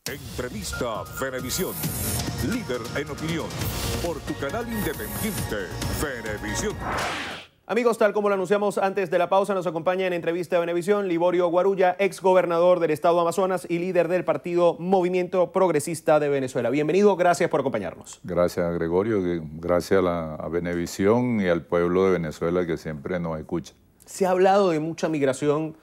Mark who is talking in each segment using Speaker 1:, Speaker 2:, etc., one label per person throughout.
Speaker 1: Entrevista Venevisión. Líder en opinión. Por tu canal independiente, Venevisión.
Speaker 2: Amigos, tal como lo anunciamos antes de la pausa, nos acompaña en Entrevista Venevisión Liborio Guarulla, ex gobernador del estado de Amazonas y líder del partido Movimiento Progresista de Venezuela. Bienvenido, gracias por acompañarnos.
Speaker 3: Gracias, Gregorio, gracias a Venevisión y al pueblo de Venezuela que siempre nos escucha.
Speaker 2: Se ha hablado de mucha migración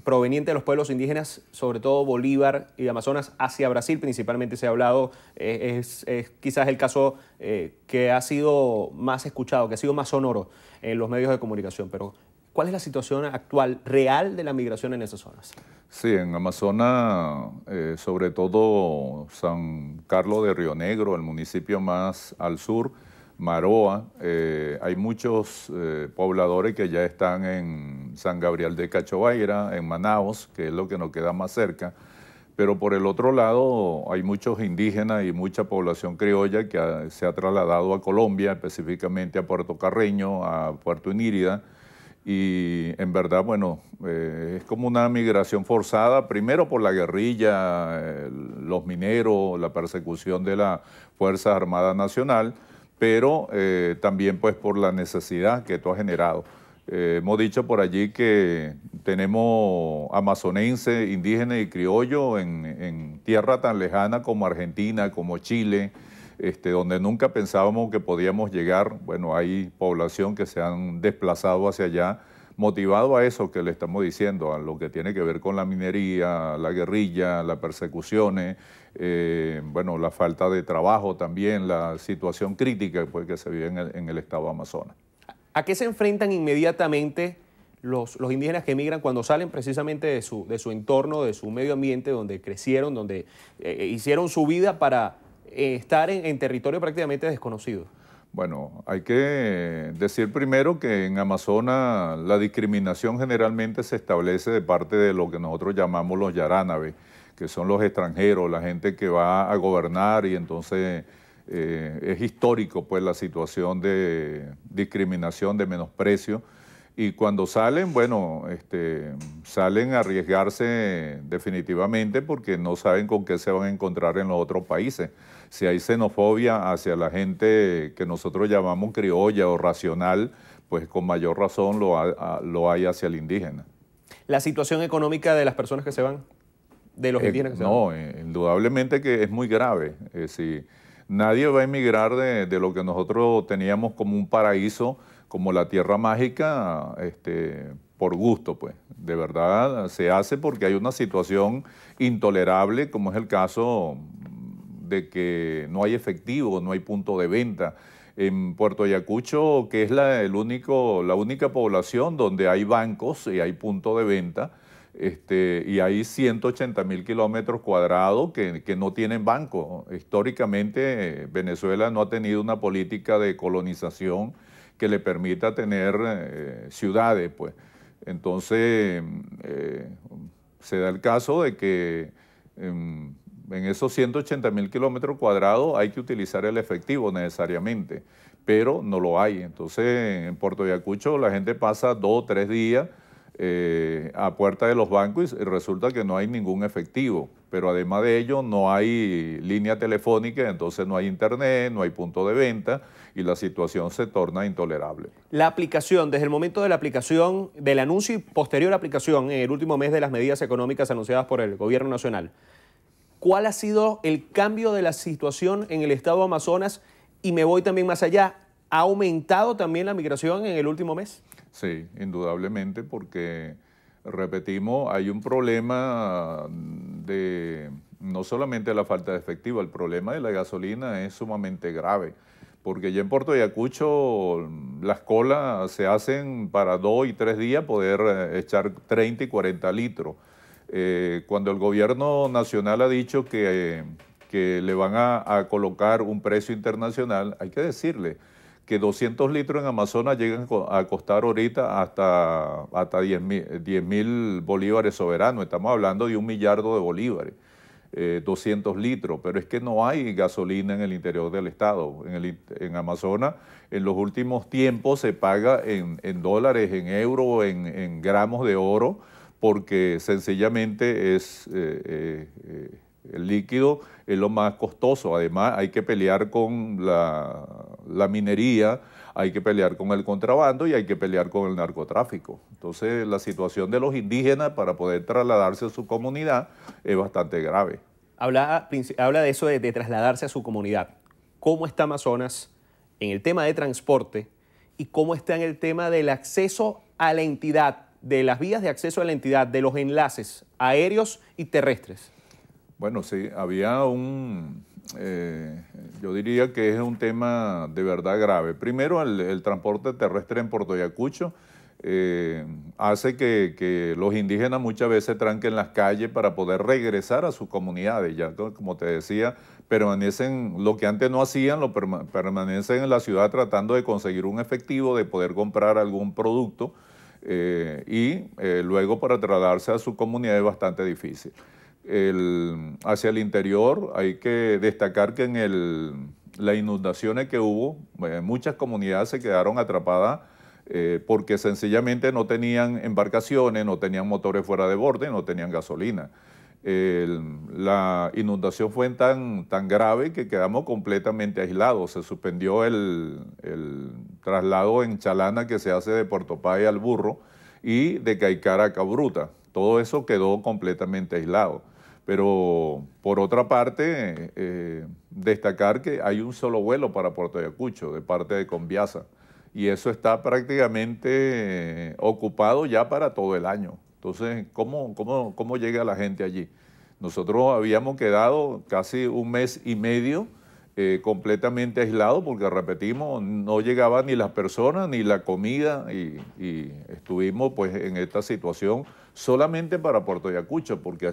Speaker 2: proveniente de los pueblos indígenas, sobre todo Bolívar y Amazonas, hacia Brasil principalmente se ha hablado, es quizás el caso que ha sido más escuchado, que ha sido más sonoro en los medios de comunicación, pero ¿cuál es la situación actual, real de la migración en esas zonas?
Speaker 3: Sí, en Amazonas, sobre todo San Carlos de Río Negro, el municipio más al sur, Maroa, hay muchos pobladores que ya están en San Gabriel de Cachoeira, en Manaos, que es lo que nos queda más cerca, pero por el otro lado hay muchos indígenas y mucha población criolla que se ha trasladado a Colombia, específicamente a Puerto Carreño, a Puerto Inírida, y en verdad, bueno, es como una migración forzada, primero por la guerrilla, los mineros, la persecución de la Fuerza Armada Nacional, pero también pues por la necesidad que esto ha generado. Hemos dicho por allí que tenemos amazonenses, indígenas y criollos en tierra tan lejana como Argentina, como Chile, donde nunca pensábamos que podíamos llegar. Bueno, hay población que se han desplazado hacia allá, motivado a eso que le estamos diciendo, a lo que tiene que ver con la minería, la guerrilla, las persecuciones, bueno, la falta de trabajo también, la situación crítica pues, que se vive en el estado de Amazonas.
Speaker 2: ¿A qué se enfrentan inmediatamente los indígenas que emigran cuando salen precisamente de su entorno, de su medio ambiente, donde crecieron, donde hicieron su vida para estar en territorio prácticamente desconocido?
Speaker 3: Bueno, hay que decir primero que en Amazonas la discriminación generalmente se establece de parte de lo que nosotros llamamos los yaránabe, que son los extranjeros, la gente que va a gobernar, y entonces es histórico pues la situación de discriminación, de menosprecio, y cuando salen, bueno, salen a arriesgarse definitivamente porque no saben con qué se van a encontrar en los otros países. Si hay xenofobia hacia la gente que nosotros llamamos criolla o racional, pues con mayor razón lo hay hacia el indígena.
Speaker 2: ¿La situación económica de las personas que se van? ¿De los indígenas que se van?
Speaker 3: No, indudablemente que es muy grave. Nadie va a emigrar de lo que nosotros teníamos como un paraíso, como la tierra mágica, por gusto, pues. De verdad se hace porque hay una situación intolerable, como es el caso de que no hay efectivo, no hay punto de venta. En Puerto Ayacucho, que es la única población donde hay bancos y hay punto de venta, y hay 180.000 kilómetros cuadrados que no tienen banco. Históricamente Venezuela no ha tenido una política de colonización que le permita tener ciudades, pues. Entonces se da el caso de que en esos 180.000 kilómetros cuadrados hay que utilizar el efectivo necesariamente, pero no lo hay. Entonces en Puerto Ayacucho la gente pasa 2 o 3 días a puerta de los bancos y resulta que no hay ningún efectivo, pero además de ello no hay línea telefónica, entonces no hay internet, no hay punto de venta y la situación se torna intolerable.
Speaker 2: La aplicación, desde el momento de la aplicación, del anuncio y posterior aplicación en el último mes de las medidas económicas anunciadas por el gobierno nacional, ¿cuál ha sido el cambio de la situación en el estado de Amazonas? Y me voy también más allá, ¿ha aumentado también la migración en el último mes?
Speaker 3: Sí, indudablemente, porque, repetimos, hay un problema de no solamente la falta de efectivo, el problema de la gasolina es sumamente grave, porque ya en Puerto Ayacucho las colas se hacen para 2 y 3 días poder echar 30 y 40 litros. Cuando el gobierno nacional ha dicho que le van a colocar un precio internacional, hay que decirle que 200 litros en Amazonas llegan a costar ahorita hasta 10.000 bolívares soberanos. Estamos hablando de 1 millardo de bolívares, 200 litros, pero es que no hay gasolina en el interior del estado. En Amazonas, en los últimos tiempos se paga en dólares, en euros, en gramos de oro, porque sencillamente el líquido es lo más costoso. Además, hay que pelear con la minería, hay que pelear con el contrabando y hay que pelear con el narcotráfico. Entonces, la situación de los indígenas para poder trasladarse a su comunidad es bastante grave.
Speaker 2: Habla de eso de trasladarse a su comunidad. ¿Cómo está Amazonas en el tema de transporte y cómo está en el tema del acceso a la entidad, de las vías de acceso a la entidad, de los enlaces aéreos y terrestres?
Speaker 3: Bueno, sí, había yo diría que es un tema de verdad grave. Primero, el transporte terrestre en Puerto Ayacucho hace que los indígenas muchas veces tranquen las calles para poder regresar a sus comunidades. Ya, como te decía, permanecen, lo que antes no hacían, permanecen en la ciudad tratando de conseguir un efectivo, de poder comprar algún producto luego para trasladarse a su comunidad es bastante difícil. Hacia el interior hay que destacar que en las inundaciones que hubo, muchas comunidades se quedaron atrapadas porque sencillamente no tenían embarcaciones, no tenían motores fuera de borde, no tenían gasolina. La inundación fue tan grave que quedamos completamente aislados. Se suspendió el traslado en Chalana que se hace de Puerto Paya al Burro y de Caicara a Cabruta. Todo eso quedó completamente aislado. Pero por otra parte, destacar que hay un solo vuelo para Puerto Ayacucho de parte de Conviasa y eso está prácticamente ocupado ya para todo el año. Entonces, ¿cómo llega la gente allí? Nosotros habíamos quedado casi un mes y medio completamente aislados porque, repetimos, no llegaban ni las personas ni la comida y estuvimos pues en esta situación solamente para Puerto Ayacucho, porque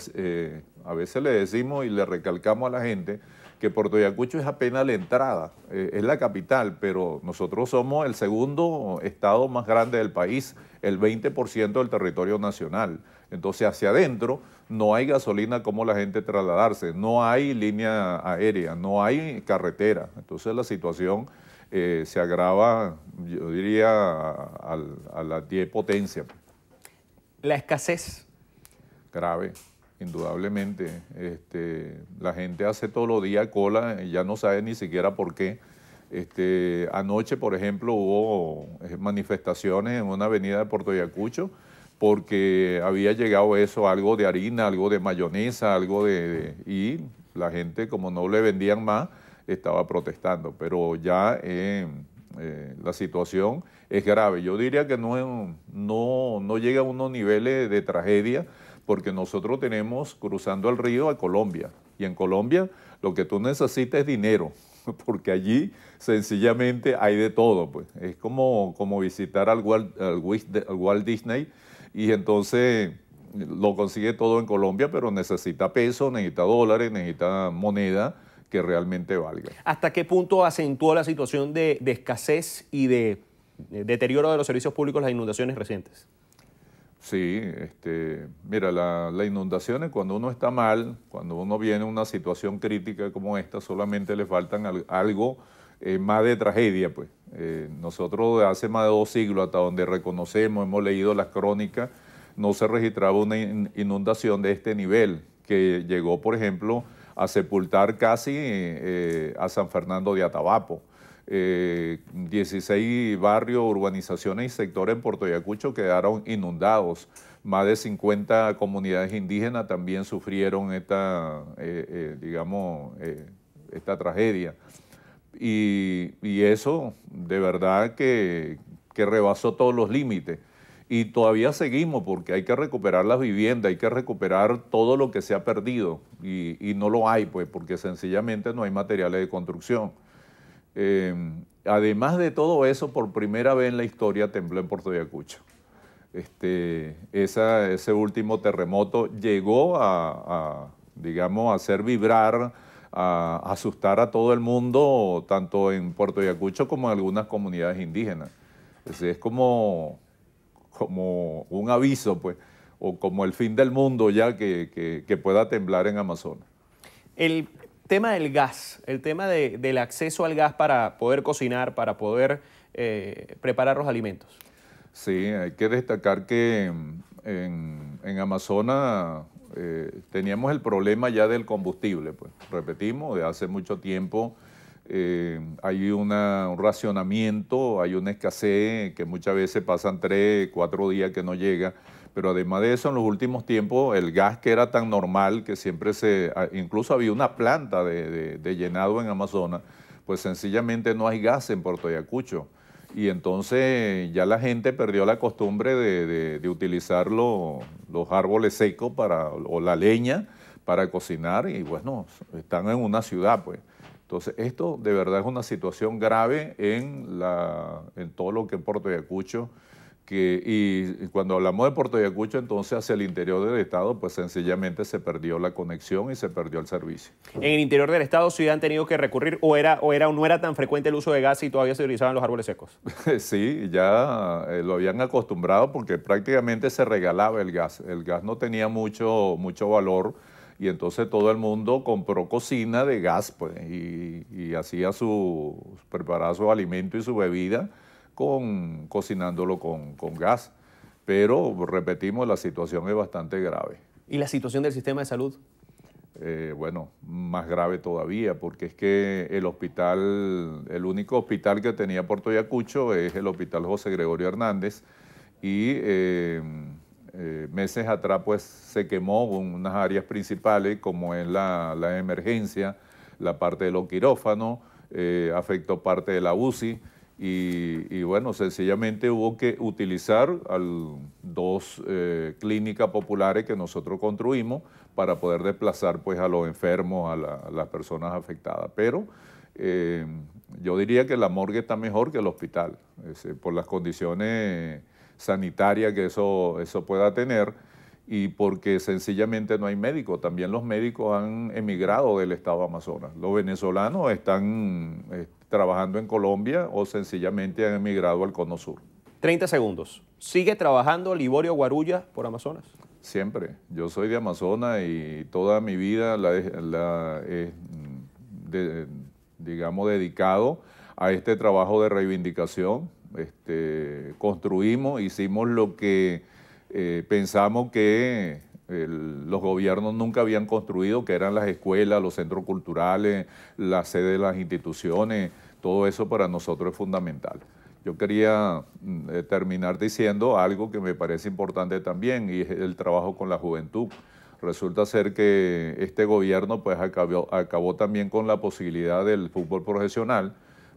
Speaker 3: a veces le decimos y le recalcamos a la gente que Puerto Ayacucho es apenas la entrada, es la capital, pero nosotros somos el segundo estado más grande del país, el 20% del territorio nacional. Entonces, hacia adentro no hay gasolina como la gente trasladarse, no hay línea aérea, no hay carretera. Entonces, la situación se agrava, yo diría, a las 10 potencias.
Speaker 2: La escasez.
Speaker 3: Grave, indudablemente. La gente hace todos los días cola, ya no sabe ni siquiera por qué. Anoche, por ejemplo, hubo manifestaciones en una avenida de Puerto Ayacucho porque había llegado eso, algo de harina, algo de mayonesa, y la gente, como no le vendían más, estaba protestando. Pero ya la situación es grave. Yo diría que no llega a unos niveles de tragedia porque nosotros tenemos cruzando el río a Colombia. Y en Colombia lo que tú necesitas es dinero, porque allí sencillamente hay de todo. Pues. Es como visitar al Walt Disney y entonces lo consigue todo en Colombia, pero necesita pesos, necesita dólares, necesita moneda que realmente valga.
Speaker 2: ¿Hasta qué punto acentuó la situación de escasez y de deterioro de los servicios públicos las inundaciones recientes?
Speaker 3: Sí, mira, las inundaciones cuando uno está mal, cuando uno viene en una situación crítica como esta, solamente le faltan algo más de tragedia. Pues. Nosotros de hace más de 2 siglos, hasta donde reconocemos, hemos leído las crónicas, no se registraba una inundación de este nivel, que llegó, por ejemplo, a sepultar casi a San Fernando de Atabapo. 16 barrios, urbanizaciones y sectores en Puerto Ayacucho quedaron inundados. Más de 50 comunidades indígenas también sufrieron esta tragedia. Y eso de verdad que rebasó todos los límites. Y todavía seguimos porque hay que recuperar las viviendas, hay que recuperar todo lo que se ha perdido. Y no lo hay, pues, porque sencillamente no hay materiales de construcción. Además de todo eso, por primera vez en la historia tembló en Puerto Ayacucho. Ese último terremoto llegó a hacer vibrar, a asustar a todo el mundo, tanto en Puerto Ayacucho como en algunas comunidades indígenas. Es como un aviso, pues, o como el fin del mundo ya que pueda temblar en Amazonas.
Speaker 2: El tema del gas, el tema del acceso al gas para poder cocinar, para poder preparar los alimentos.
Speaker 3: Sí, hay que destacar que en Amazonas teníamos el problema ya del combustible, pues. Repetimos, de hace mucho tiempo hay un racionamiento, hay una escasez que muchas veces pasan 3, 4 días que no llega, pero además de eso en los últimos tiempos el gas que era tan normal, que siempre incluso había una planta de llenado en Amazonas, pues sencillamente no hay gas en Puerto Ayacucho. Y entonces ya la gente perdió la costumbre de utilizar los árboles secos o la leña para cocinar y bueno, están en una ciudad pues. Entonces esto de verdad es una situación grave en todo lo que es Puerto Ayacucho. Y cuando hablamos de Puerto Ayacucho, entonces hacia el interior del estado, pues sencillamente se perdió la conexión y se perdió el servicio.
Speaker 2: En el interior del estado sí han tenido que recurrir o no era tan frecuente el uso de gas y todavía se utilizaban los árboles secos.
Speaker 3: Sí, ya lo habían acostumbrado porque prácticamente se regalaba el gas. El gas no tenía mucho valor y entonces todo el mundo compró cocina de gas pues, y hacía preparaba su alimento y su bebida cocinándolo con gas. Pero, repetimos, la situación es bastante grave.
Speaker 2: ¿Y la situación del sistema de salud?
Speaker 3: Bueno, más grave todavía, porque es que el único hospital que tenía Puerto Ayacucho es el Hospital José Gregorio Hernández y meses atrás pues se quemó unas áreas principales como es la emergencia, la parte de los quirófanos, afectó parte de la UCI. Y bueno, sencillamente hubo que utilizar 2 clínicas populares que nosotros construimos para poder desplazar pues, a los enfermos, a las personas afectadas. Pero yo diría que la morgue está mejor que el hospital, por las condiciones sanitarias que eso pueda tener y porque sencillamente no hay médicos. También los médicos han emigrado del estado de Amazonas. Los venezolanos están trabajando en Colombia o sencillamente han emigrado al Cono Sur.
Speaker 2: 30 segundos. ¿Sigue trabajando Liborio Guarulla por Amazonas?
Speaker 3: Siempre. Yo soy de Amazonas y toda mi vida digamos, dedicado a este trabajo de reivindicación. Construimos, hicimos lo que pensamos que los gobiernos nunca habían construido, que eran las escuelas, los centros culturales, la sede de las instituciones, todo eso para nosotros es fundamental. Yo quería terminar diciendo algo que me parece importante también y es el trabajo con la juventud. Resulta ser que este gobierno pues acabó también con la posibilidad del fútbol profesional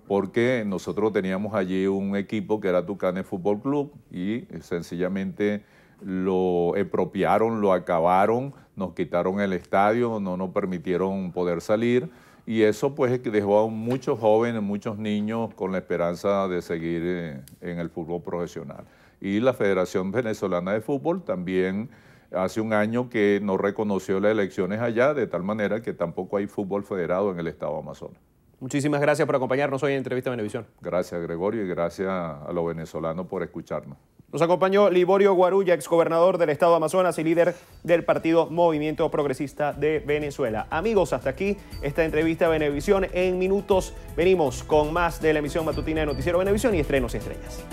Speaker 3: porque nosotros teníamos allí un equipo que era Tucanes Fútbol Club y sencillamente lo expropiaron, lo acabaron, nos quitaron el estadio, no nos permitieron poder salir y eso pues dejó a muchos jóvenes, muchos niños con la esperanza de seguir en el fútbol profesional. Y la Federación Venezolana de Fútbol también hace un año que no reconoció las elecciones allá, de tal manera que tampoco hay fútbol federado en el estado de Amazonas.
Speaker 2: Muchísimas gracias por acompañarnos hoy en Entrevista Venevisión.
Speaker 3: Gracias, Gregorio, y gracias a los venezolanos por escucharnos.
Speaker 2: Nos acompañó Liborio Guarulla, exgobernador del estado de Amazonas y líder del partido Movimiento Progresista de Venezuela. Amigos, hasta aquí esta entrevista de Venevisión. En minutos venimos con más de la emisión matutina de Noticiero Venevisión y Estrenos y Estrellas.